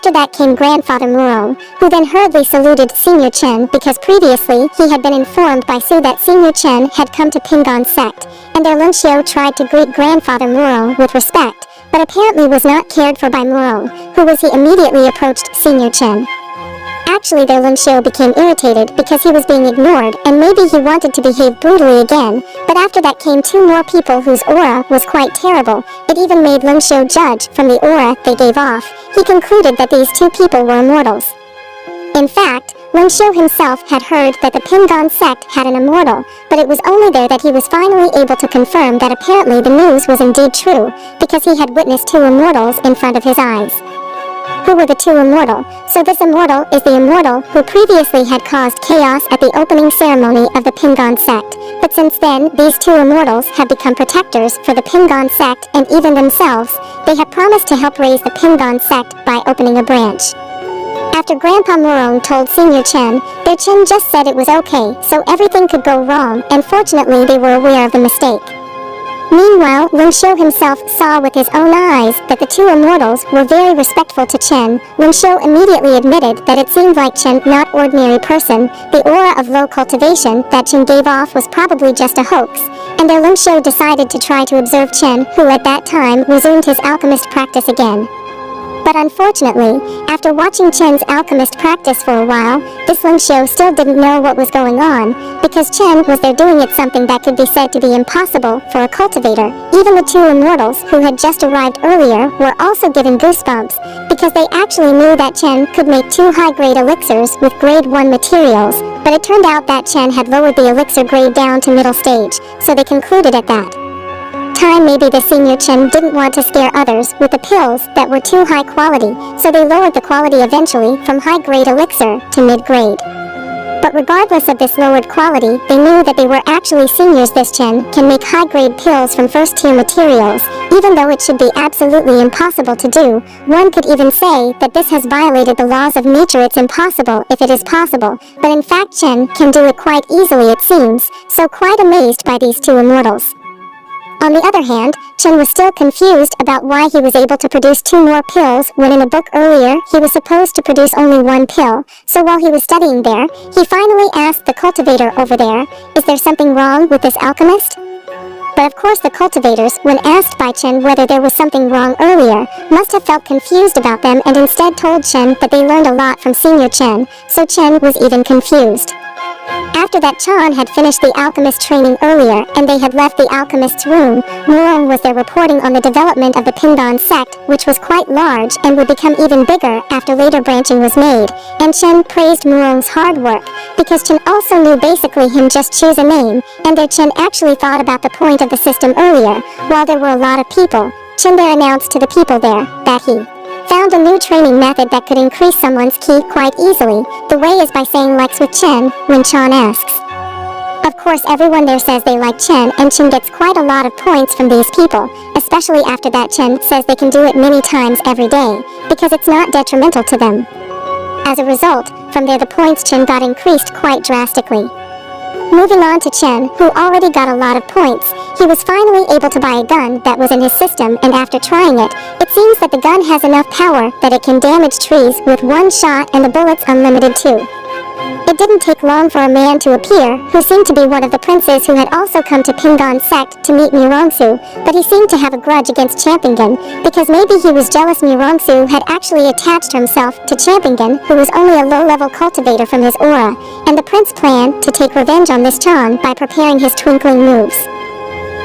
after that came Grandfather Murong, who then hurriedly saluted Senior Chen because previously he had been informed by Su that Senior Chen had come to Pingon's sect, and their Lunxiu tried to greet Grandfather Murong with respect, but apparently was not cared for by Murong, who was he immediately approached Senior Chen. Actually, their Lunxiu became irritated because he was being ignored, and maybe he wanted to behave brutally again, but after that came two more people whose aura was quite terrible. It even made Lunxiu judge from the aura they gave off. He concluded that these two people were immortals. In fact, Lunxiu himself had heard that the Pingon sect had an immortal, but it was only there that he was finally able to confirm that apparently the news was indeed true, because he had witnessed two immortals in front of his eyes. Who were the two immortal? So this immortal is the immortal who previously had caused chaos at the opening ceremony of the Pingon sect, but since then these two immortals have become protectors for the Pingon sect, and even themselves, they have promised to help raise the Pingon sect by opening a branch. After Grandpa Murong told Senior Chen, their Chen just said it was okay, so everything could go wrong, and fortunately they were aware of the mistake. Meanwhile, Lunxiu himself saw with his own eyes that the two immortals were very respectful to Chen. Lunxiu immediately admitted that it seemed like Chen not ordinary person. The aura of low cultivation that Chen gave off was probably just a hoax, and their Lunxiu decided to try to observe Chen, who at that time resumed his alchemist practice again. But unfortunately, after watching Chen's alchemist practice for a while, this Lunxiu still didn't know what was going on, because Chen was there doing it something that could be said to be impossible for a cultivator. Even the two immortals who had just arrived earlier were also given goosebumps, because they actually knew that Chen could make two high-grade elixirs with grade 1 materials, but it turned out that Chen had lowered the elixir grade down to middle stage, so they concluded at that time maybe the Senior Chen didn't want to scare others with the pills that were too high quality, so they lowered the quality eventually from high-grade elixir to mid-grade. But regardless of this lowered quality, they knew that they were actually seniors. This Chen can make high-grade pills from first-tier materials, even though it should be absolutely impossible to do. One could even say that this has violated the laws of nature. It's impossible if it is possible, but in fact Chen can do it quite easily, it seems, so quite amazed by these two immortals. On the other hand, Chen was still confused about why he was able to produce two more pills when in a book earlier he was supposed to produce only one pill. So while he was studying there, he finally asked the cultivator over there, "Is there something wrong with this alchemist?" But of course the cultivators, when asked by Chen whether there was something wrong earlier, must have felt confused about them and instead told Chen that they learned a lot from Senior Chen, so Chen was even confused. After that, Chan had finished the alchemist training earlier, and they had left the alchemist's room. Murong was there reporting on the development of the Pingon sect, which was quite large and would become even bigger after later branching was made, and Chen praised Murong's hard work, because Chen also knew basically him just choose a name, and their Chen actually thought about the point of the system earlier. While there were a lot of people, Chen there announced to the people there that he found a new training method that could increase someone's ki quite easily. The way is by saying likes with Chen when Chan asks. Of course everyone there says they like Chen, and Chen gets quite a lot of points from these people, especially after that Chen says they can do it many times every day, because it's not detrimental to them. As a result, from there the points Chen got increased quite drastically. Moving on to Chen, who already got a lot of points, he was finally able to buy a gun that was in his system, and after trying it, it seems that the gun has enough power that it can damage trees with one shot, and the bullets unlimited too. It didn't take long for a man to appear, who seemed to be one of the princes who had also come to Pingon sect to meet Murongsu, but he seemed to have a grudge against Champingen, because maybe he was jealous Murongsu had actually attached himself to Champingen, who was only a low-level cultivator from his aura, and the prince planned to take revenge on this Chan by preparing his twinkling moves.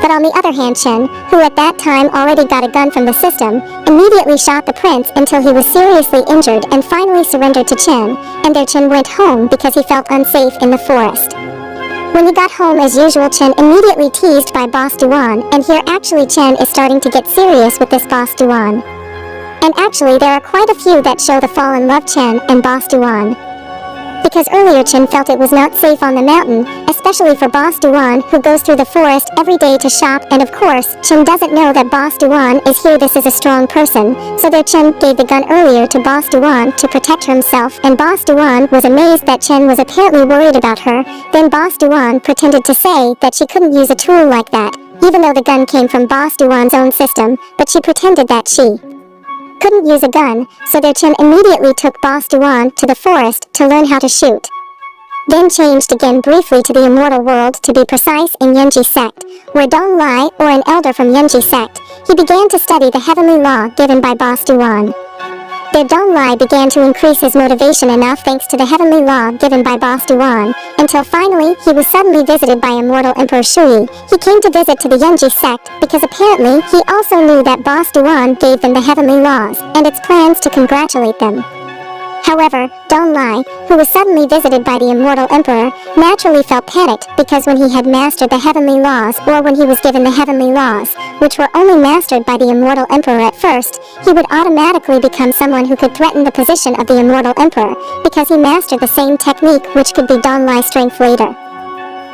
But on the other hand, Chen, who at that time already got a gun from the system, immediately shot the prince until he was seriously injured and finally surrendered to Chen, and there Chen went home because he felt unsafe in the forest. When he got home as usual, Chen immediately teased by Boss Duan, and here actually Chen is starting to get serious with this Boss Duan. And actually there are quite a few that show the fall in love Chen and Boss Duan. Because earlier Chen felt it was not safe on the mountain, especially for Boss Duan, who goes through the forest every day to shop, and of course, Chen doesn't know that Boss Duan is here. This is a strong person, so there Chen gave the gun earlier to Boss Duan to protect himself, and Boss Duan was amazed that Chen was apparently worried about her. Then Boss Duan pretended to say that she couldn't use a tool like that, even though the gun came from Boss Duan's own system, but she pretended that she couldn't use a gun, so their Chen immediately took Boss Duan to the forest to learn how to shoot. Then changed again briefly to the immortal world, to be precise in Yunji sect, where Dong Lai, or an elder from Yunji sect, he began to study the heavenly law given by Boss Duan. There Dong Lai began to increase his motivation enough thanks to the heavenly law given by Boss Duan, until finally he was suddenly visited by immortal Emperor Shui. He came to visit to the Yunji sect because apparently he also knew that Boss Duan gave them the heavenly laws and its plans to congratulate them. However, Dong Lai, who was suddenly visited by the immortal emperor, naturally felt panicked because when he had mastered the heavenly laws, or when he was given the heavenly laws, which were only mastered by the immortal emperor at first, he would automatically become someone who could threaten the position of the immortal emperor, because he mastered the same technique which could be Dong Lai's strength later.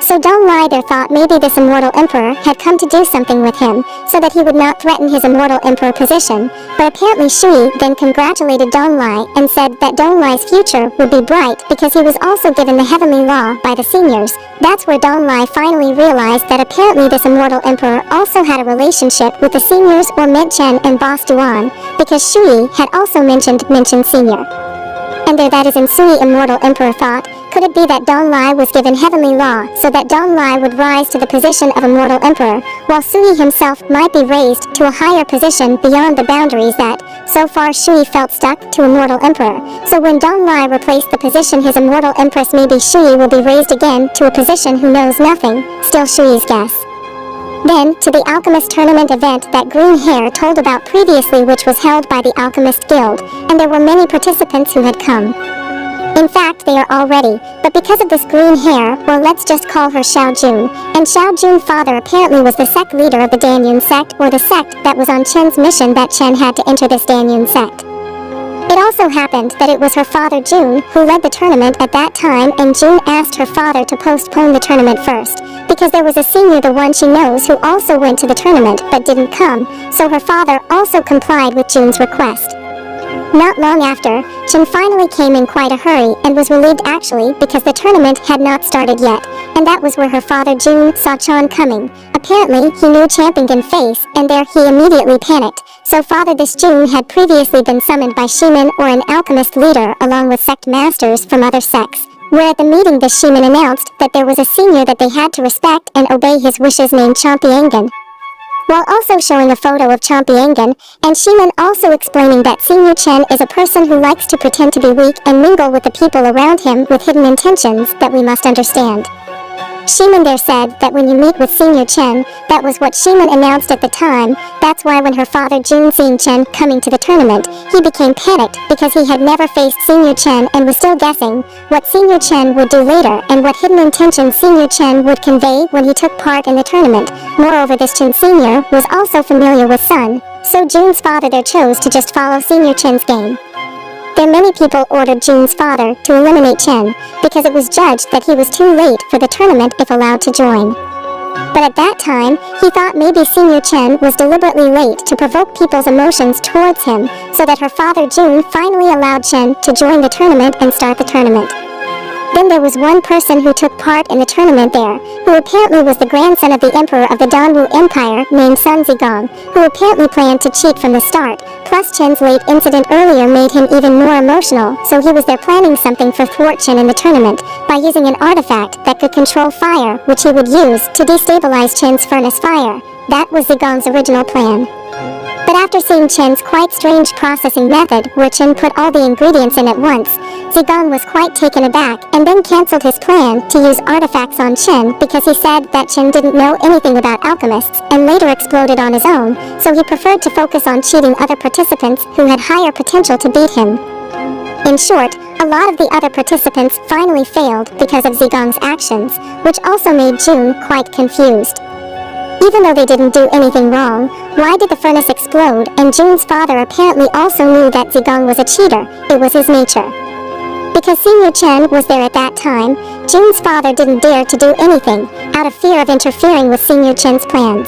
So Dong Lai there thought maybe this immortal emperor had come to do something with him, so that he would not threaten his immortal emperor position, but apparently Shui then congratulated Dong Lai and said that Dong Lai's future would be bright because he was also given the heavenly law by the seniors. That's where Dong Lai finally realized that apparently this immortal emperor also had a relationship with the seniors, or meant Chen and Boss Duan, because Shui had also mentioned senior. And there that is in Sui immortal emperor thought, could it be that Dong Lai was given heavenly law so that Dong Lai would rise to the position of immortal emperor, while Sui himself might be raised to a higher position beyond the boundaries that, so far Shui felt stuck to immortal emperor. So when Dong Lai replaced the position his immortal empress, maybe Shui will be raised again to a position who knows nothing, still Shui's guess. Then, to the Alchemist Tournament event that Green Hair told about previously, which was held by the Alchemist Guild, and there were many participants who had come. In fact, they are all ready, but because of this Green Hair, or let's just call her Xiao Jun, and Xiao Jun's father apparently was the sect leader of the Danyun sect, or the sect that was on Chen's mission that Chen had to enter this Danyun sect. It also happened that it was her father Jun who led the tournament at that time, and Jun asked her father to postpone the tournament first, because there was a senior, the one she knows, who also went to the tournament but didn't come, so her father also complied with Jun's request. Not long after, Chen finally came in quite a hurry and was relieved actually because the tournament had not started yet, and that was where her father Jun saw Chan coming. Apparently, he knew Champington face, and there he immediately panicked. So father this Jun had previously been summoned by Shiman, or an alchemist leader, along with sect masters from other sects, where at the meeting this Shiman announced that there was a senior that they had to respect and obey his wishes named Champiangan, while also showing a photo of Champiangan, and Shiman also explaining that Senior Chen is a person who likes to pretend to be weak and mingle with the people around him with hidden intentions that we must understand. Shiman there said that when you meet with Senior Chen, that was what Shiman announced at the time. That's why when her father Jun seen Chen coming to the tournament, he became panicked because he had never faced Senior Chen and was still guessing what Senior Chen would do later and what hidden intentions Senior Chen would convey when he took part in the tournament. Moreover, this Chen Senior was also familiar with Sun, so Jun's father there chose to just follow Senior Chen's game. There many people ordered Jun's father to eliminate Chen, because it was judged that he was too late for the tournament if allowed to join. But at that time, he thought maybe Senior Chen was deliberately late to provoke people's emotions towards him, so that her father Jun finally allowed Chen to join the tournament and start the tournament. Then there was one person who took part in the tournament there, who apparently was the grandson of the emperor of the Danwu Empire named Sun Zigong, who apparently planned to cheat from the start, plus Chen's late incident earlier made him even more emotional, so he was there planning something for thwart Chen in the tournament, by using an artifact that could control fire, which he would use to destabilize Chen's furnace fire. That was Zigong's original plan. But after seeing Chen's quite strange processing method, where Chen put all the ingredients in at once, Zigong was quite taken aback and then cancelled his plan to use artifacts on Chen because he said that Chen didn't know anything about alchemists and later exploded on his own, so he preferred to focus on cheating other participants who had higher potential to beat him. In short, a lot of the other participants finally failed because of Zigong's actions, which also made Jun quite confused. Even though they didn't do anything wrong, why did the furnace explode? And Jun's father apparently also knew that Zigong was a cheater. It was his nature. Because Senior Chen was there at that time, Jun's father didn't dare to do anything, out of fear of interfering with Senior Chen's plans.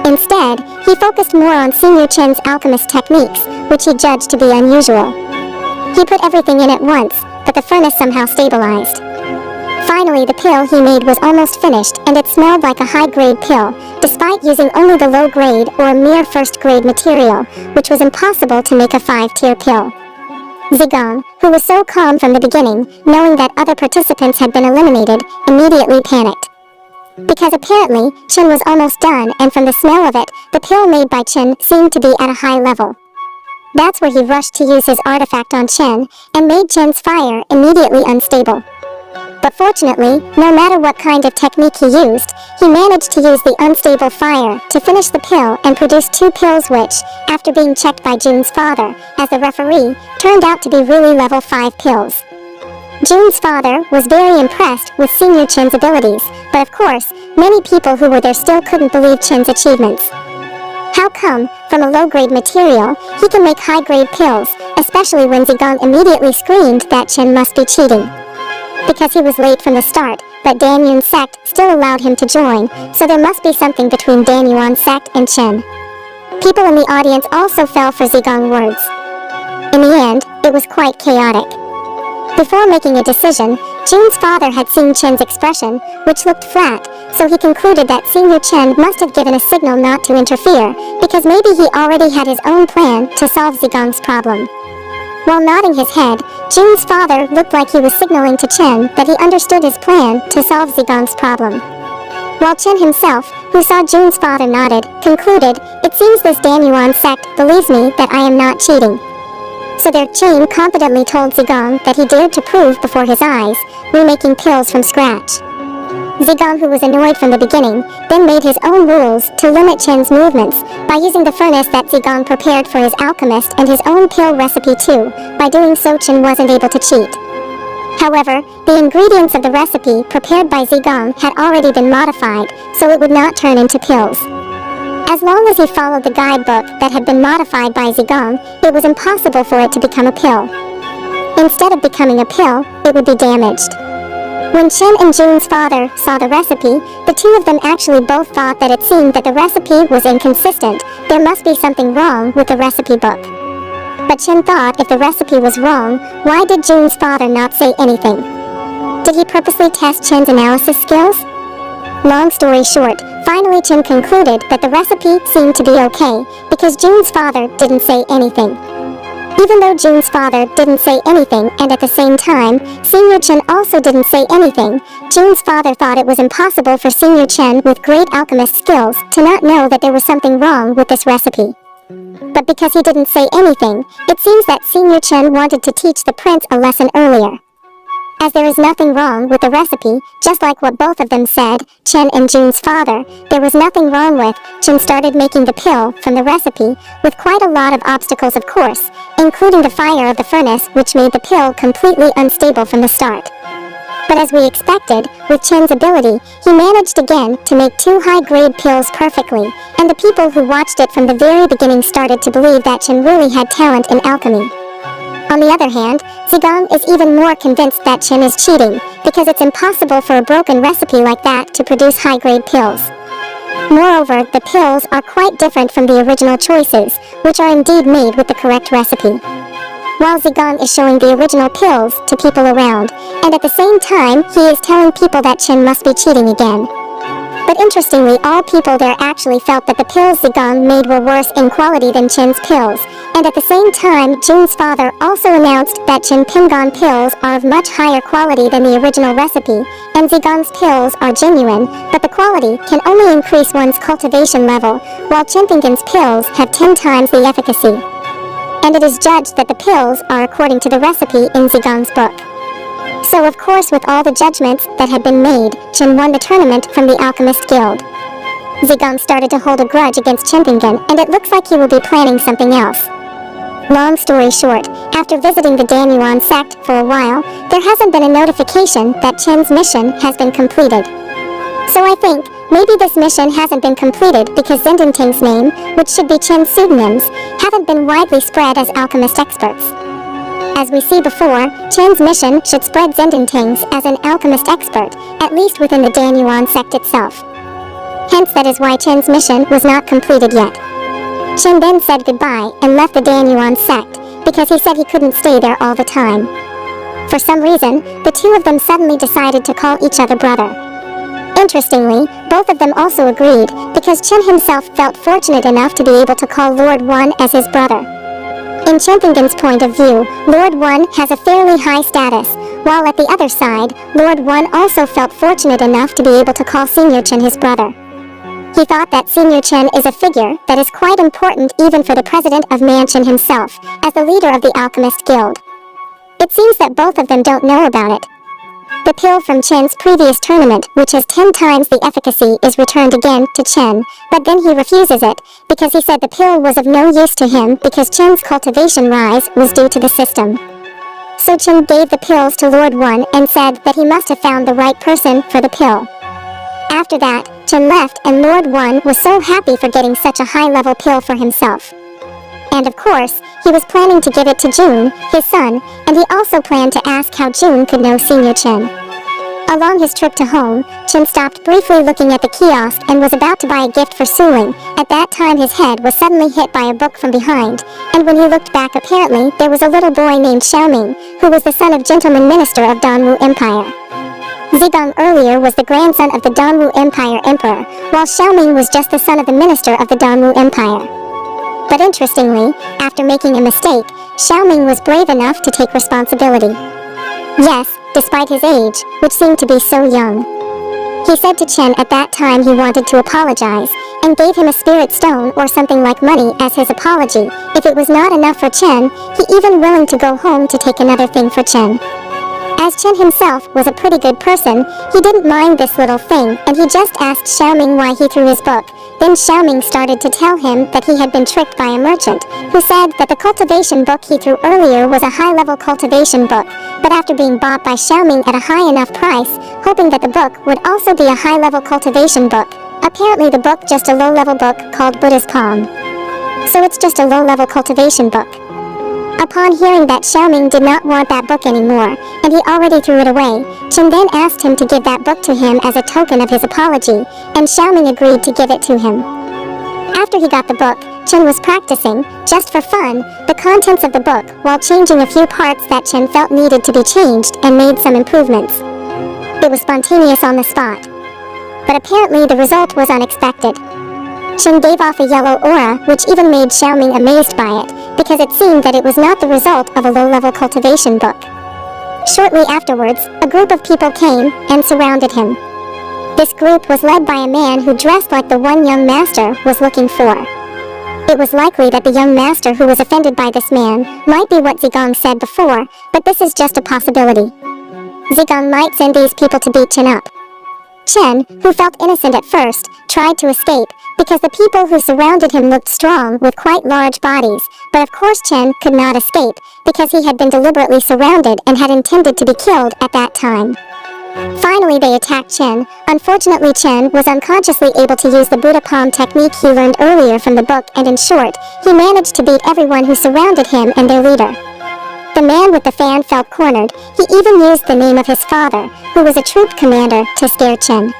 Instead, he focused more on Senior Chen's alchemist techniques, which he judged to be unusual. He put everything in at once, but the furnace somehow stabilized. Finally, the pill he made was almost finished, and it smelled like a high-grade pill. Despite despite using only the low-grade or a mere first-grade material, which was impossible to make a 5-tier pill. Zigong, who was so calm from the beginning, knowing that other participants had been eliminated, immediately panicked. Because apparently, Chen was almost done, and from the smell of it, the pill made by Chen seemed to be at a high level. That's where he rushed to use his artifact on Chen, and made Chen's fire immediately unstable. But fortunately, no matter what kind of technique he used, he managed to use the unstable fire to finish the pill and produce 2 pills which, after being checked by Jun's father, as the referee, turned out to be really level 5 pills. Jun's father was very impressed with Senior Chen's abilities, but of course, many people who were there still couldn't believe Chen's achievements. How come, from a low-grade material, he can make high-grade pills, especially when Zigong immediately screamed that Chen must be cheating? Because he was late from the start, but Dan Yun's sect still allowed him to join, so there must be something between Dan Yuan's sect and Chen. People in the audience also fell for Zigong's words. In the end, it was quite chaotic. Before making a decision, Jun's father had seen Chen's expression, which looked flat, so he concluded that Senior Chen must have given a signal not to interfere, because maybe he already had his own plan to solve Zigong's problem. While nodding his head, Jun's father looked like he was signaling to Chen that he understood his plan to solve Zigong's problem. While Chen himself, who saw Jun's father nodded, concluded, "It seems this Dan Yuan sect believes me that I am not cheating." So their Chen confidently told Zigong that he dared to prove before his eyes, remaking pills from scratch. Zigong, who was annoyed from the beginning, then made his own rules to limit Chen's movements by using the furnace that Zigong prepared for his alchemist and his own pill recipe too. By doing so, Chen wasn't able to cheat. However, the ingredients of the recipe prepared by Zigong had already been modified, so it would not turn into pills. As long as he followed the guidebook that had been modified by Zigong, it was impossible for it to become a pill. Instead of becoming a pill, it would be damaged. When Chen and Jun's father saw the recipe, the two of them actually both thought that it seemed that the recipe was inconsistent. There must be something wrong with the recipe book. But Chen thought if the recipe was wrong, why did Jun's father not say anything? Did he purposely test Chen's analysis skills? Long story short, finally Chen concluded that the recipe seemed to be okay, because Jun's father didn't say anything. Even though Jun's father didn't say anything, and at the same time, Senior Chen also didn't say anything, Jun's father thought it was impossible for Senior Chen with great alchemist skills to not know that there was something wrong with this recipe. But because he didn't say anything, it seems that Senior Chen wanted to teach the prince a lesson earlier. As there is nothing wrong with the recipe, just like what both of them said, Chen and Jun's father, there was nothing wrong with, Chen started making the pill from the recipe, with quite a lot of obstacles of course, including the fire of the furnace which made the pill completely unstable from the start. But as we expected, with Chen's ability, he managed again to make 2 high-grade pills perfectly, and the people who watched it from the very beginning started to believe that Chen really had talent in alchemy. On the other hand, Zigong is even more convinced that Chen is cheating, because it's impossible for a broken recipe like that to produce high-grade pills. Moreover, the pills are quite different from the original choices, which are indeed made with the correct recipe. While Zigong is showing the original pills to people around, and at the same time, he is telling people that Chen must be cheating again. But interestingly, all people there actually felt that the pills Zigong made were worse in quality than Chen's pills, and at the same time, Jun's father also announced that Chen Pingon pills are of much higher quality than the original recipe, and Zigong's pills are genuine, but the quality can only increase one's cultivation level, while Chen Pingon's pills have 10 times the efficacy. And it is judged that the pills are according to the recipe in Zigong's book. So of course, with all the judgments that had been made, Chen won the tournament from the Alchemist Guild. Zigong started to hold a grudge against Chen Pingon, and it looks like he will be planning something else. Long story short, after visiting the Dan Yuan sect for a while, there hasn't been a notification that Chen's mission has been completed. So I think, maybe this mission hasn't been completed because Zendenteng's name, which should be Chen's pseudonyms, haven't been widely spread as alchemist experts. As we see before, Chen's mission should spread Zendenteng's as an alchemist expert, at least within the Dan Yuan sect itself. Hence that is why Chen's mission was not completed yet. Chen then said goodbye and left the Dan Yuan sect, because he said he couldn't stay there all the time. For some reason, the two of them suddenly decided to call each other brother. Interestingly, Both of them also agreed, because Chen himself felt fortunate enough to be able to call Lord One as his brother. In Champingon's point of view, Lord One has a fairly high status, while at the other side, Lord One also felt fortunate enough to be able to call Senior Chen his brother. He thought that Senior Chen is a figure that is quite important even for the president of Mansion himself, as the leader of the Alchemist Guild. It seems that both of them don't know about it. The pill from Chen's previous tournament, which has 10 times the efficacy, is returned again to Chen, but then he refuses it, because he said the pill was of no use to him because Chen's cultivation rise was due to the system. So Chen gave the pills to Lord One and said that he must have found the right person for the pill. After that, Chen left and Lord One was so happy for getting such a high-level pill for himself. And of course, he was planning to give it to June, his son, and he also planned to ask how June could know Senior Chen. Along his trip to home, Chen stopped briefly looking at the kiosk and was about to buy a gift for Suling. At that time his head was suddenly hit by a book from behind, and when he looked back apparently there was a little boy named Xiaoming, who was the son of Gentleman Minister of Dongwu Empire. Zigong earlier was the grandson of the Dongwu Empire Emperor, while Xiaoming was just the son of the Minister of the Dongwu Empire. But interestingly, after making a mistake, Xiaoming was brave enough to take responsibility. Yes, despite his age, which seemed to be so young. He said to Chen at that time he wanted to apologize, and gave him a spirit stone or something like money as his apology. If it was not enough for Chen, he even willing to go home to take another thing for Chen. As Chen himself was a pretty good person, he didn't mind this little thing, and he just asked Xiaoming why he threw his book. Then Xiaoming started to tell him that he had been tricked by a merchant, who said that the cultivation book he threw earlier was a high-level cultivation book, but after being bought by Xiaoming at a high enough price, hoping that the book would also be a high-level cultivation book, apparently the book just a low-level book called Buddha's Palm. So it's just a low-level cultivation book. Upon hearing that Xiaoming did not want that book anymore, and he already threw it away, Chen then asked him to give that book to him as a token of his apology, and Xiaoming agreed to give it to him. After he got the book, Chen was practicing, just for fun, the contents of the book while changing a few parts that Chen felt needed to be changed and made some improvements. It was spontaneous on the spot. But apparently the result was unexpected. Chen gave off a yellow aura, which even made Xiaoming amazed by it, because it seemed that it was not the result of a low-level cultivation book. Shortly afterwards, a group of people came and surrounded him. This group was led by a man who dressed like the one young master was looking for. It was likely that the young master who was offended by this man might be what Zigong said before, but this is just a possibility. Zigong might send these people to beat Chen up. Chen, who felt innocent at first, tried to escape, because the people who surrounded him looked strong with quite large bodies, but of course Chen could not escape, because he had been deliberately surrounded and had intended to be killed at that time. Finally they attacked Chen. Unfortunately Chen was unconsciously able to use the Buddha Palm technique he learned earlier from the book, and in short, he managed to beat everyone who surrounded him and their leader. The man with the fan felt cornered. He even used the name of his father, who was a troop commander, to scare Chen.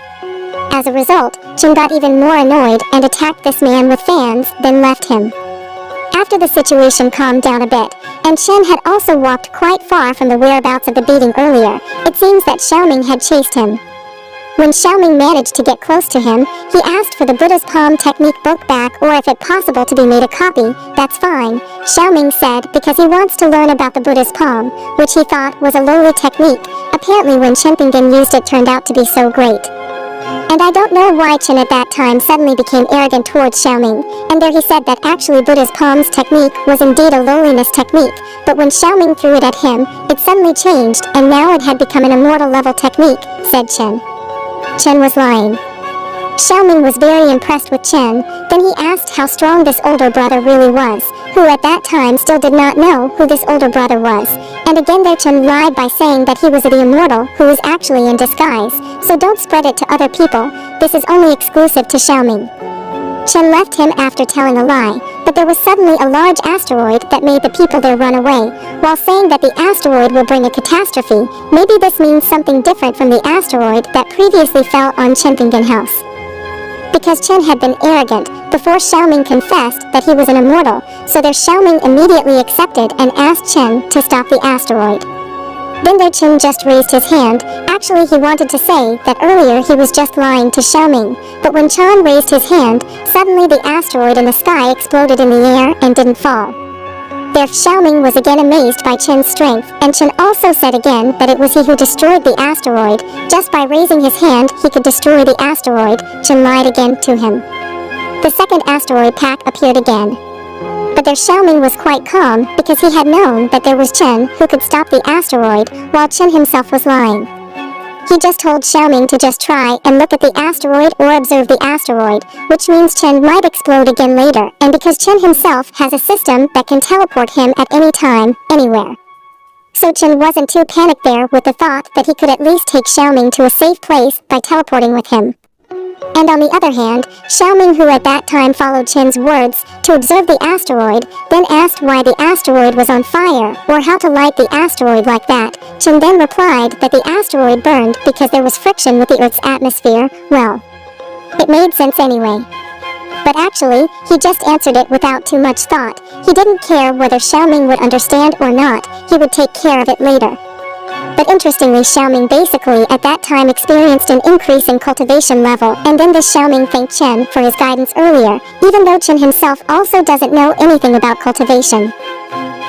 As a result, Chen got even more annoyed and attacked this man with fans, then left him. After the situation calmed down a bit, and Chen had also walked quite far from the whereabouts of the beating earlier, it seems that Xiaoming had chased him. When Xiaoming managed to get close to him, he asked for the Buddha's Palm technique book back, or if it possible to be made a copy. That's fine, Xiaoming said, because he wants to learn about the Buddha's Palm, which he thought was a lowly technique. Apparently when Champingon used it turned out to be so great. And I don't know why Chen at that time suddenly became arrogant towards Xiaoming, and there he said that actually Buddha's Palm's technique was indeed a lowliness technique, but when Xiaoming threw it at him, it suddenly changed, and now it had become an immortal level technique, said Chen. Chen was lying. Xiaoming was very impressed with Chen, then he asked how strong this older brother really was, who at that time still did not know who this older brother was, and again there Chen lied by saying that he was the immortal who was actually in disguise, so don't spread it to other people, this is only exclusive to Xiaoming. Chen left him after telling a lie, but there was suddenly a large asteroid that made the people there run away, while saying that the asteroid will bring a catastrophe. Maybe this means something different from the asteroid that previously fell on Champingon House. Because Chen had been arrogant before Xiaoming confessed that he was an immortal, so their Xiaoming immediately accepted and asked Chen to stop the asteroid. Then their Chen just raised his hand. Actually, he wanted to say that earlier he was just lying to Xiaoming, but when Chen raised his hand, suddenly the asteroid in the sky exploded in the air and didn't fall. There Xiaoming was again amazed by Chen's strength, and Chen also said again that it was he who destroyed the asteroid. Just by raising his hand, he could destroy the asteroid. Chen lied again to him. The second asteroid pack appeared again. But there Xiaoming was quite calm, because he had known that there was Chen who could stop the asteroid, while Chen himself was lying. He just told Xiaoming to just try and look at the asteroid or observe the asteroid, which means Chen might explode again later, and because Chen himself has a system that can teleport him at any time, anywhere. So Chen wasn't too panicked there with the thought that he could at least take Xiaoming to a safe place by teleporting with him. And on the other hand, Xiaoming, who at that time followed Chen's words to observe the asteroid, then asked why the asteroid was on fire, or how to light the asteroid like that. Chen then replied that the asteroid burned because there was friction with the Earth's atmosphere. Well, it made sense anyway. But actually, he just answered it without too much thought. He didn't care whether Xiaoming would understand or not, he would take care of it later. But interestingly, Xiaoming basically at that time experienced an increase in cultivation level, and then this Xiaoming thanked Chen for his guidance earlier, even though Chen himself also doesn't know anything about cultivation.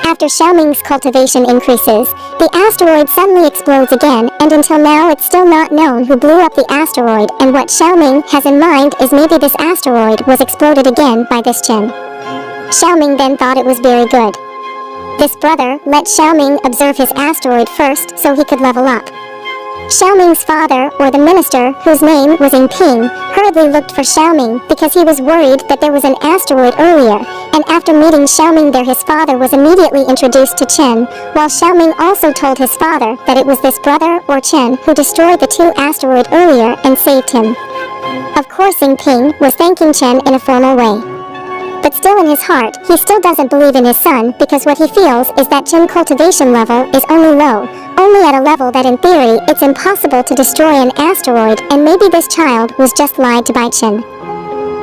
After Xiaoming's cultivation increases, the asteroid suddenly explodes again, and until now it's still not known who blew up the asteroid, and what Xiaoming has in mind is maybe this asteroid was exploded again by this Chen. Xiaoming then thought it was very good. This brother let Xiaoming observe his asteroid first so he could level up. Xiaoming's father, or the minister, whose name was Ping, hurriedly looked for Xiaoming because he was worried that there was an asteroid earlier, and after meeting Xiaoming there his father was immediately introduced to Chen, while Xiaoming also told his father that it was this brother, or Chen, who destroyed the two asteroids earlier and saved him. Of course Ping was thanking Chen in a formal way. But still in his heart, he still doesn't believe in his son because what he feels is that Chen cultivation level is only low, only at a level that in theory it's impossible to destroy an asteroid, and maybe this child was just lied to by Chen.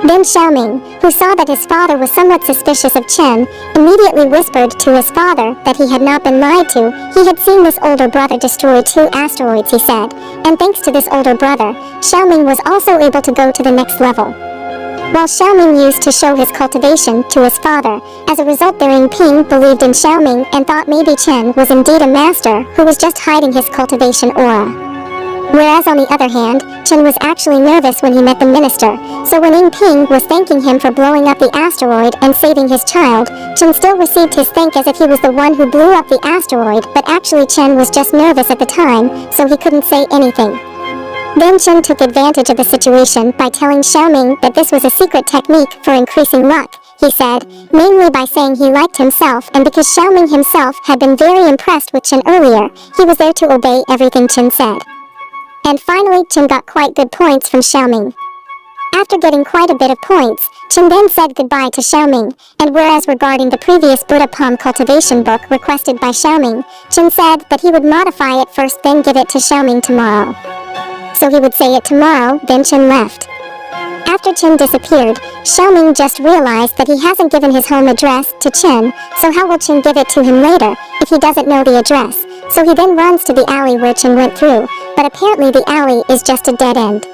Then Xiaoming, who saw that his father was somewhat suspicious of Chen, immediately whispered to his father that he had not been lied to. He had seen this older brother destroy two asteroids, he said, and thanks to this older brother, Xiaoming was also able to go to the next level. While Xiaoming used to show his cultivation to his father, as a result therein Ping believed in Xiaoming and thought maybe Chen was indeed a master who was just hiding his cultivation aura. Whereas on the other hand, Chen was actually nervous when he met the minister, so when Ping was thanking him for blowing up the asteroid and saving his child, Chen still received his thank as if he was the one who blew up the asteroid, but actually Chen was just nervous at the time, so he couldn't say anything. Then Chen took advantage of the situation by telling Xiaoming that this was a secret technique for increasing luck, he said, mainly by saying he liked himself, and because Xiaoming himself had been very impressed with Chen earlier, he was there to obey everything Chen said. And finally Chen got quite good points from Xiaoming. After getting quite a bit of points, Chen then said goodbye to Xiaoming, and whereas regarding the previous Buddha palm cultivation book requested by Xiaoming, Chen said that he would modify it first then give it to Xiaoming tomorrow. So he would say it tomorrow, then Chen left. After Chen disappeared, Xiaoming just realized that he hasn't given his home address to Chen, so how will Chen give it to him later, if he doesn't know the address? So he then runs to the alley where Chen went through, but apparently the alley is just a dead end.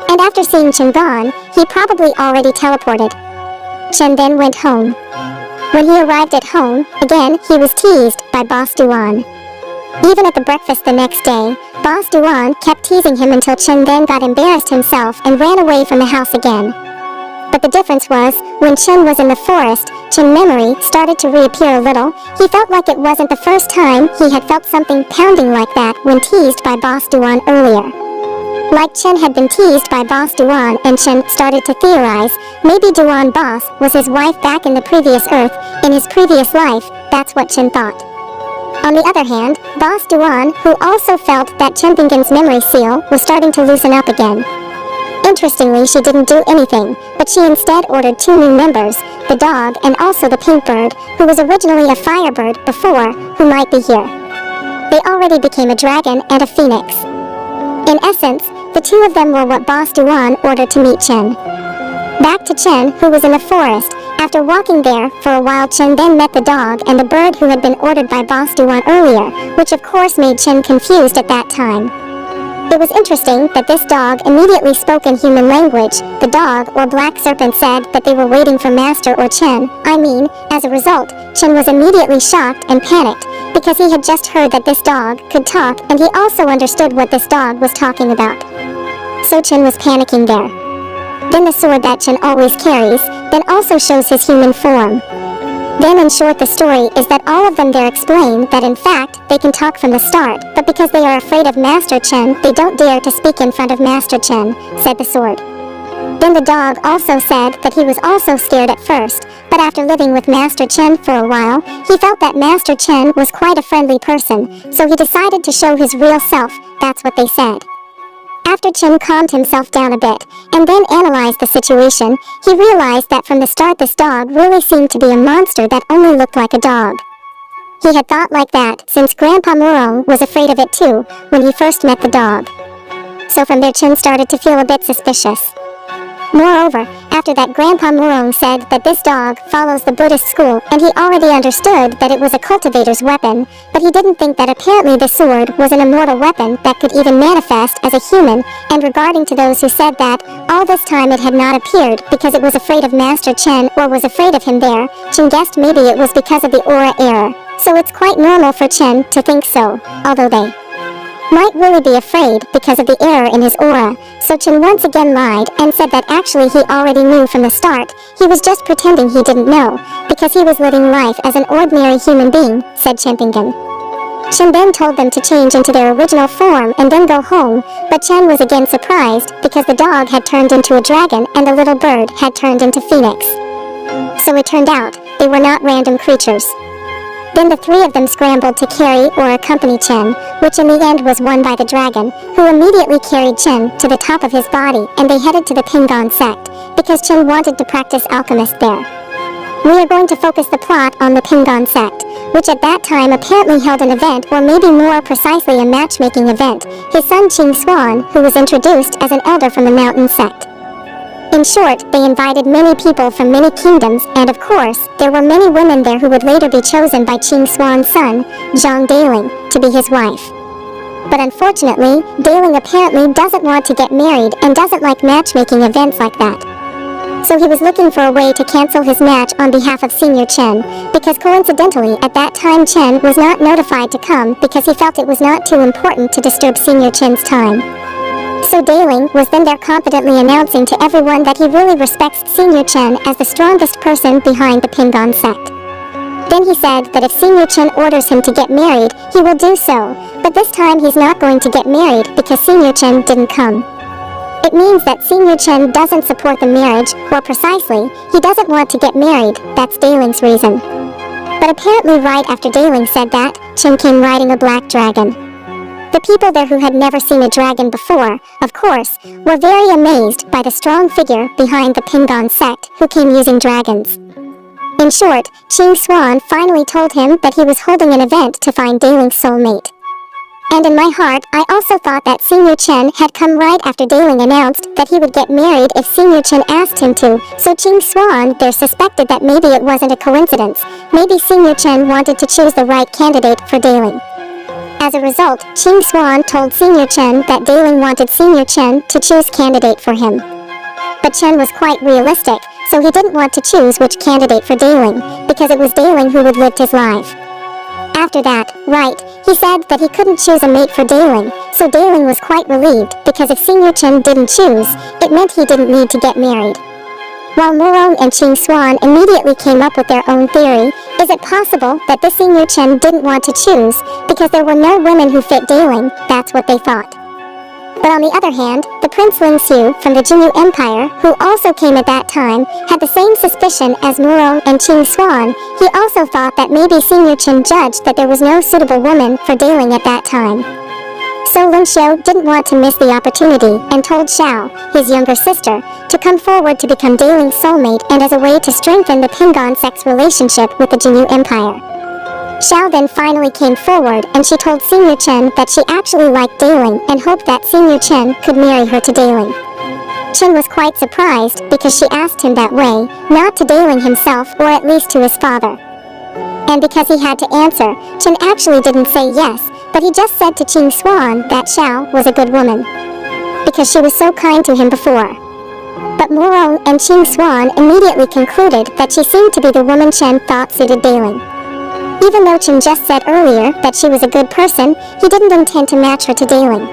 And after seeing Chen gone, he probably already teleported. Chen then went home. When he arrived at home, again he was teased by Boss Duan. Even at the breakfast the next day, Boss Duan kept teasing him until Chen then got embarrassed himself and ran away from the house again. But the difference was, when Chen was in the forest, Chen's memory started to reappear a little. He felt like it wasn't the first time he had felt something pounding like that when teased by Boss Duan earlier. Like Chen had been teased by Boss Duan, and Chen started to theorize, maybe Duan Boss was his wife back in the previous Earth, in his previous life, that's what Chen thought. On the other hand, Boss Duan, who also felt that Chen Bingen's memory seal was starting to loosen up again. Interestingly, she didn't do anything, but she instead ordered 2 new members, the dog and also the pink bird, who was originally a firebird before, who might be here. They already became a dragon and a phoenix. In essence, the 2 of them were what Boss Duan ordered to meet Chen. Back to Chen, who was in the forest. After walking there for a while, Chen then met the dog and the bird who had been ordered by Boss Duan earlier, which of course made Chen confused at that time. It was interesting that this dog immediately spoke in human language. The dog, or black serpent, said that they were waiting for Master or Chen. As a result, Chen was immediately shocked and panicked, because he had just heard that this dog could talk, and he also understood what this dog was talking about. So Chen was panicking there. Then the sword that Chen always carries then also shows his human form. Then in short, the story is that all of them there explain that in fact they can talk from the start, but because they are afraid of Master Chen, they don't dare to speak in front of Master Chen, said the sword. Then the dog also said that he was also scared at first, but after living with Master Chen for a while, he felt that Master Chen was quite a friendly person, so he decided to show his real self. That's what they said. After Chen calmed himself down a bit, and then analyzed the situation, he realized that from the start this dog really seemed to be a monster that only looked like a dog. He had thought like that since Grandpa Murong was afraid of it too when he first met the dog. So from there Chen started to feel a bit suspicious. Moreover, after that, Grandpa Murong said that this dog follows the Buddhist school, and he already understood that it was a cultivator's weapon, but he didn't think that apparently the sword was an immortal weapon that could even manifest as a human, and regarding to those who said that all this time it had not appeared because it was afraid of Master Chen or was afraid of him there, Chen guessed maybe it was because of the aura error. So it's quite normal for Chen to think so, although they might really be afraid because of the error in his aura. So Chen once again lied and said that actually he already knew from the start. He was just pretending he didn't know, because he was living life as an ordinary human being, said Champingen. Chen then told them to change into their original form and then go home, but Chen was again surprised because the dog had turned into a dragon and the little bird had turned into Phoenix. So it turned out they were not random creatures. Then the three of them scrambled to carry or accompany Chen, which in the end was won by the dragon, who immediately carried Chen to the top of his body, and they headed to the Pingon sect, because Chen wanted to practice alchemist there. We are going to focus the plot on the Pingon sect, which at that time apparently held an event, or maybe more precisely a matchmaking event. His son Qing Xuan, who was introduced as an elder from the mountain sect. In short, they invited many people from many kingdoms, and of course, there were many women there who would later be chosen by Qing Xuan's son, Zhang Daling, to be his wife. But unfortunately, Daling apparently doesn't want to get married and doesn't like matchmaking events like that. So he was looking for a way to cancel his match on behalf of Senior Chen, because coincidentally at that time Chen was not notified to come because he felt it was not too important to disturb Senior Chen's time. So Daling was then there confidently announcing to everyone that he really respects Senior Chen as the strongest person behind the Pingon sect. Then he said that if Senior Chen orders him to get married, he will do so, but this time he's not going to get married because Senior Chen didn't come. It means that Senior Chen doesn't support the marriage, or precisely, he doesn't want to get married. That's Daling's reason. But apparently right after Daling said that, Chen came riding a black dragon. The people there who had never seen a dragon before, of course, were very amazed by the strong figure behind the Pingon sect who came using dragons. In short, Qing Xuan finally told him that he was holding an event to find Daling's soulmate. And in my heart, I also thought that Senior Chen had come right after Daling announced that he would get married if Senior Chen asked him to, so Qing Xuan there suspected that maybe it wasn't a coincidence. Maybe Senior Chen wanted to choose the right candidate for Daling. As a result, Qing Xuan told Senior Chen that Daling wanted Senior Chen to choose candidate for him. But Chen was quite realistic, so he didn't want to choose which candidate for Daling, because it was Daling who would live his life. After that, right, he said that he couldn't choose a mate for Daling, so Daling was quite relieved, because if Senior Chen didn't choose, it meant he didn't need to get married. While Murong and Qing Xuan immediately came up with their own theory, is it possible that the Senior Chen didn't want to choose because there were no women who fit Daling? That's what they thought. But on the other hand, the Prince Ling Xiu from the Jinyu Empire, who also came at that time, had the same suspicion as Murong and Qing Xuan. He also thought that maybe Senior Chen judged that there was no suitable woman for Daling at that time. So Lin Xiu didn't want to miss the opportunity and told Xiao, his younger sister, to come forward to become Daling's soulmate and as a way to strengthen the Pingon sect's relationship with the Jinyu Empire. Xiao then finally came forward and she told Senior Chen that she actually liked Daling and hoped that Senior Chen could marry her to Daling. Chen was quite surprised because she asked him that way, not to Daling himself or at least to his father. And because he had to answer, Chen actually didn't say yes, but he just said to Qing Swan that Xiao was a good woman, because she was so kind to him before. But Murong and Qing Swan immediately concluded that she seemed to be the woman Chen thought suited Daling. Even though Chen just said earlier that she was a good person, he didn't intend to match her to Daling.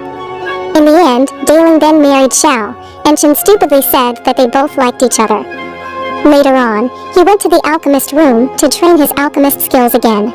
In the end, Daling then married Xiao, and Chen stupidly said that they both liked each other. Later on, he went to the alchemist room to train his alchemist skills again.